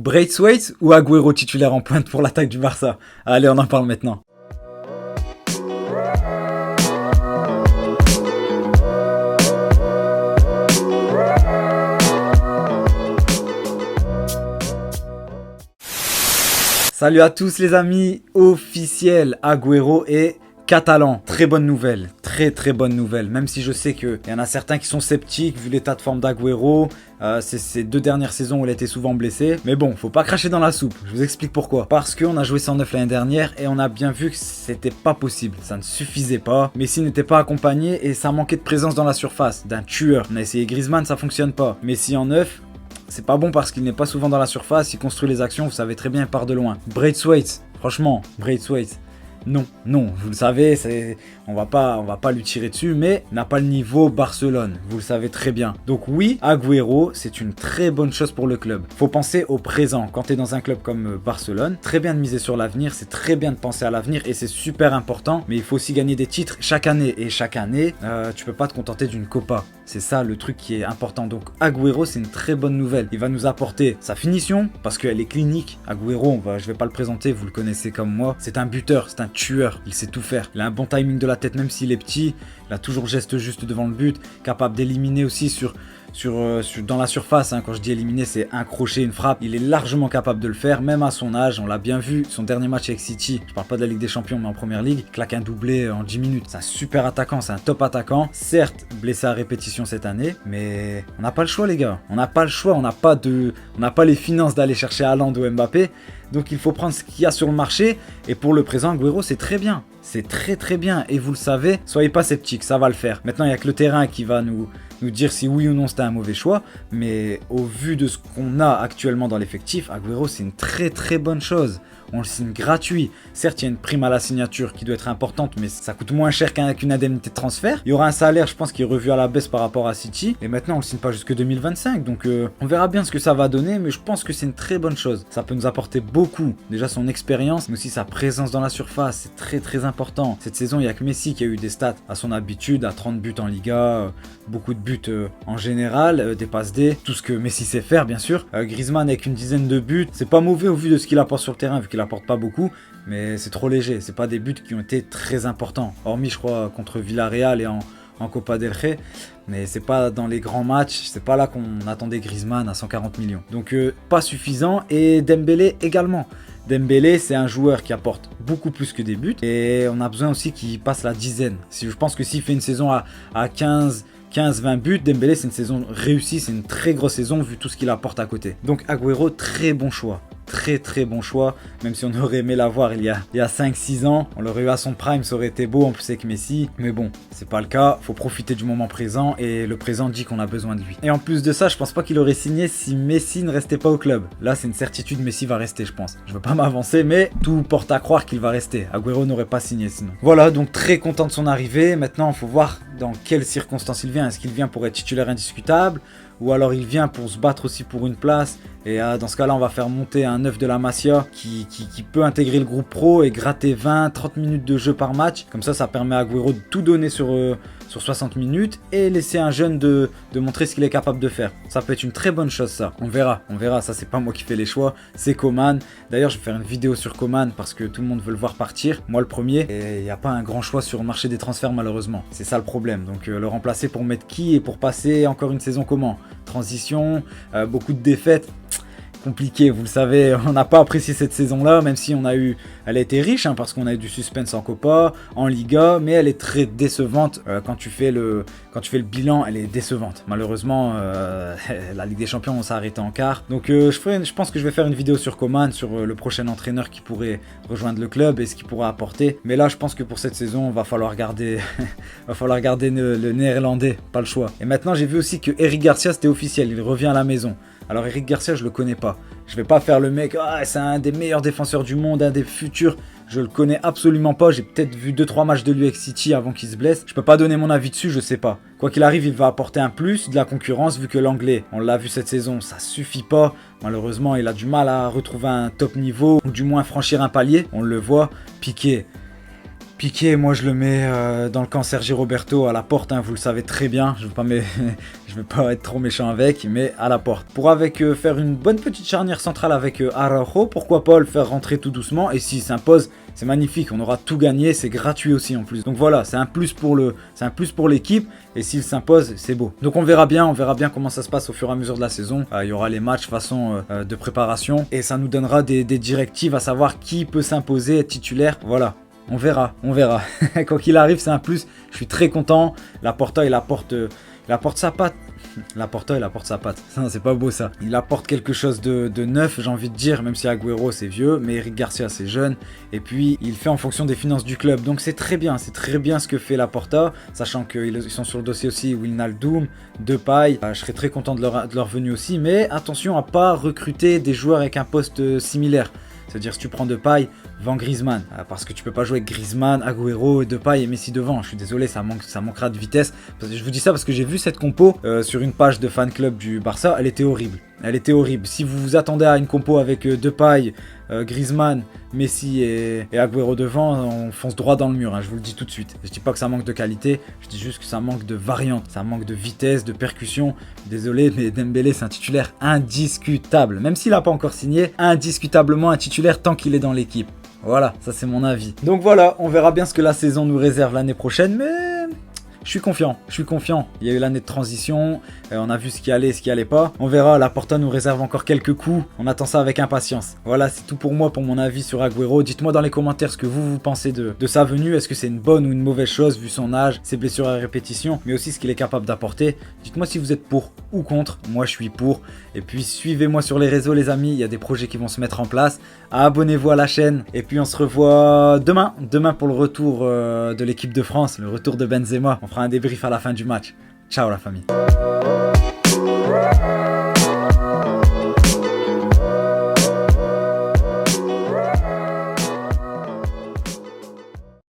Braithwaite ou Agüero titulaire en pointe pour l'attaque du Barça? Allez, on en parle maintenant. Salut à tous les amis, officiel, Agüero est catalan. Très bonne nouvelle, très bonne nouvelle. Même si je sais qu'il y en a certains qui sont sceptiques vu l'état de forme d'Agüero. C'est ces 2 dernières saisons où il a été souvent blessé. Mais bon, faut pas cracher dans la soupe. Je vous explique pourquoi. Parce qu'on a joué 109 l'année dernière et on a bien vu que c'était pas possible. Ça ne suffisait pas. Messi n'était pas accompagné et ça manquait de présence dans la surface. D'un tueur. On a essayé Griezmann, ça fonctionne pas. Messi en 9. C'est pas bon parce qu'il n'est pas souvent dans la surface, il construit les actions, vous savez très bien, il part de loin. Braithwaite, franchement, Braithwaite, non, vous le savez, on va pas lui tirer dessus, mais n'a pas le niveau Barcelone, vous le savez très bien. Donc oui, Agüero, c'est une très bonne chose pour le club. Faut penser au présent, quand tu es dans un club comme Barcelone, très bien de miser sur l'avenir, c'est très bien de penser à l'avenir et c'est super important, mais il faut aussi gagner des titres chaque année, et chaque année, tu peux pas te contenter d'une Copa. C'est ça le truc qui est important. Donc Agüero, c'est une très bonne nouvelle. Il va nous apporter sa finition, parce qu'elle est clinique. Agüero, je vais pas le présenter, vous le connaissez comme moi. C'est un buteur, c'est un tueur, il sait tout faire. Il a un bon timing de la tête, même s'il est petit. Il a toujours le geste juste devant le but. Capable d'éliminer aussi dans la surface, hein. Quand je dis éliminer, c'est un crochet, une frappe. Il est largement capable de le faire, même à son âge. On l'a bien vu, son dernier match avec City, je parle pas de la Ligue des Champions, mais en première ligue, il claque un doublé en 10 minutes. C'est un super attaquant, c'est un top attaquant. Certes, blessé à répétition cette année, mais on n'a pas le choix, les gars. On n'a pas le choix, on n'a pas les finances d'aller chercher Haaland ou Mbappé. Donc il faut prendre ce qu'il y a sur le marché. Et pour le présent, Agüero, c'est très bien. C'est très bien. Et vous le savez, soyez pas sceptiques, ça va le faire. Maintenant, il n'y a que le terrain qui va nous dire si oui ou non c'était un mauvais choix. Mais au vu de ce qu'on a actuellement dans l'effectif, Agüero, c'est une très bonne chose. On le signe gratuit. Certes, il y a une prime à la signature qui doit être importante, mais ça coûte moins cher qu'une indemnité de transfert. Il y aura un salaire, je pense, qui est revu à la baisse par rapport à City. Et maintenant, on le signe pas jusque 2025. Donc, on verra bien ce que ça va donner, mais je pense que c'est une très bonne chose. Ça peut nous apporter beaucoup. Déjà, son expérience, mais aussi sa présence dans la surface. C'est très important. Cette saison, il n'y a que Messi qui a eu des stats à son habitude, à 30 buts en Liga, beaucoup de buts en général, des passes D, tout ce que Messi sait faire, bien sûr. Griezmann avec une dizaine de buts. C'est pas mauvais au vu de ce qu'il apporte sur le terrain, vu qu'il apporte pas beaucoup, mais c'est trop léger. C'est pas des buts qui ont été très importants, hormis je crois contre Villarreal et en Copa del Rey, mais c'est pas dans les grands matchs, c'est pas là qu'on attendait Griezmann à 140 millions. Donc pas suffisant. Et Dembélé également. Dembélé, c'est un joueur qui apporte beaucoup plus que des buts et on a besoin aussi qu'il passe la dizaine. Je pense que s'il fait une saison à 15-20 buts, Dembélé, c'est une saison réussie, c'est une très grosse saison vu tout ce qu'il apporte à côté. Donc Agüero, très bon choix. Très bon choix, même si on aurait aimé l'avoir il y a 5-6 ans, on l'aurait eu à son prime, ça aurait été beau en plus avec Messi, mais bon, c'est pas le cas, faut profiter du moment présent et le présent dit qu'on a besoin de lui. Et en plus de ça, je pense pas qu'il aurait signé si Messi ne restait pas au club. Là, c'est une certitude, Messi va rester, je pense. Je veux pas m'avancer, mais tout porte à croire qu'il va rester. Agüero n'aurait pas signé sinon. Voilà, donc très content de son arrivée. Maintenant, il faut voir dans quelles circonstances il vient. Est-ce qu'il vient pour être titulaire indiscutable ? Ou alors il vient pour se battre aussi pour une place. Et dans ce cas-là, on va faire monter un 9 de la Masia qui peut intégrer le groupe pro et gratter 20-30 minutes de jeu par match. Comme ça permet à Agüero de tout donner sur 60 minutes et laisser un jeune de montrer ce qu'il est capable de faire. Ça peut être une très bonne chose, ça. On verra. Ça, c'est pas moi qui fais les choix, c'est Coman. D'ailleurs, je vais faire une vidéo sur Coman parce que tout le monde veut le voir partir. Moi, le premier. Et il n'y a pas un grand choix sur le marché des transferts, malheureusement. C'est ça le problème. Donc, le remplacer pour mettre qui et pour passer encore une saison comment ? Transition, beaucoup de défaites. Compliqué, vous le savez, on n'a pas apprécié cette saison-là, même si elle a été riche, hein, parce qu'on a eu du suspense en Copa, en Liga, mais elle est très décevante. Quand tu fais le bilan, elle est décevante. Malheureusement, la Ligue des Champions, on s'est arrêté en quart. Donc, je pense que je vais faire une vidéo sur Coman, sur le prochain entraîneur qui pourrait rejoindre le club et ce qu'il pourra apporter. Mais là, je pense que pour cette saison, va falloir garder le néerlandais, pas le choix. Et maintenant, j'ai vu aussi que Eric Garcia, c'était officiel, il revient à la maison. Alors Eric Garcia, je le connais pas. Je vais pas faire le mec, c'est un des meilleurs défenseurs du monde, un des futurs. Je le connais absolument pas. J'ai peut-être vu 2-3 matchs de lui avec City avant qu'il se blesse. Je peux pas donner mon avis dessus, je sais pas. Quoi qu'il arrive, il va apporter un plus, de la concurrence, vu que l'anglais, on l'a vu cette saison, ça suffit pas. Malheureusement, il a du mal à retrouver un top niveau, ou du moins franchir un palier. On le voit. Piqué, Piqué, moi je le mets dans le camp Sergi Roberto à la porte, hein, vous le savez très bien. Je vais pas être trop méchant avec, mais à la porte. Pour faire une bonne petite charnière centrale avec Araujo, pourquoi pas le faire rentrer tout doucement. Et s'il s'impose, c'est magnifique, on aura tout gagné, c'est gratuit aussi en plus. Donc voilà, c'est un plus pour l'équipe. Et s'il s'impose, c'est beau. Donc on verra bien comment ça se passe au fur et à mesure de la saison. Il y aura les matchs façon de préparation et ça nous donnera des directives à savoir qui peut s'imposer, être titulaire. Voilà. On verra. Quoi qu'il arrive, c'est un plus. Je suis très content. Laporta, il apporte sa patte. Laporta, il apporte sa patte. Non, c'est pas beau ça. Il apporte quelque chose de neuf, j'ai envie de dire, même si Agüero c'est vieux, mais Eric Garcia c'est jeune. Et puis, il fait en fonction des finances du club. Donc c'est très bien ce que fait Laporta, sachant qu'ils sont sur le dossier aussi Wijnaldum, Depay. Je serais très content de leur venue aussi, mais attention à pas recruter des joueurs avec un poste similaire. C'est-à-dire si tu prends Depay, vends Griezmann. Parce que tu peux pas jouer avec Griezmann, Agüero, Depay et Messi devant. Je suis désolé, ça manquera de vitesse. Je vous dis ça parce que j'ai vu cette compo sur une page de fan club du Barça. Elle était horrible. Si vous vous attendez à une compo avec Depay, Griezmann, Messi et Agüero devant, on fonce droit dans le mur, hein, je vous le dis tout de suite. Je dis pas que ça manque de qualité, je dis juste que ça manque de variante, ça manque de vitesse, de percussion. Désolé, mais Dembélé c'est un titulaire indiscutable. Même s'il n'a pas encore signé, indiscutablement un titulaire tant qu'il est dans l'équipe. Voilà, ça c'est mon avis. Donc voilà, on verra bien ce que la saison nous réserve l'année prochaine, mais je suis confiant. Il y a eu l'année de transition, on a vu ce qui allait et ce qui allait pas. On verra, Laporta nous réserve encore quelques coups. On attend ça avec impatience. Voilà, c'est tout pour moi, pour mon avis sur Agüero. Dites-moi dans les commentaires ce que vous pensez de sa venue. Est-ce que c'est une bonne ou une mauvaise chose vu son âge, ses blessures à répétition, mais aussi ce qu'il est capable d'apporter. Dites-moi si vous êtes pour ou contre. Moi, je suis pour. Et puis, suivez-moi sur les réseaux, les amis. Il y a des projets qui vont se mettre en place. Abonnez-vous à la chaîne. Et puis, on se revoit demain. Demain pour le retour de l'équipe de France, le retour de Benzema. On fera un débrief à la fin du match. Ciao la famille.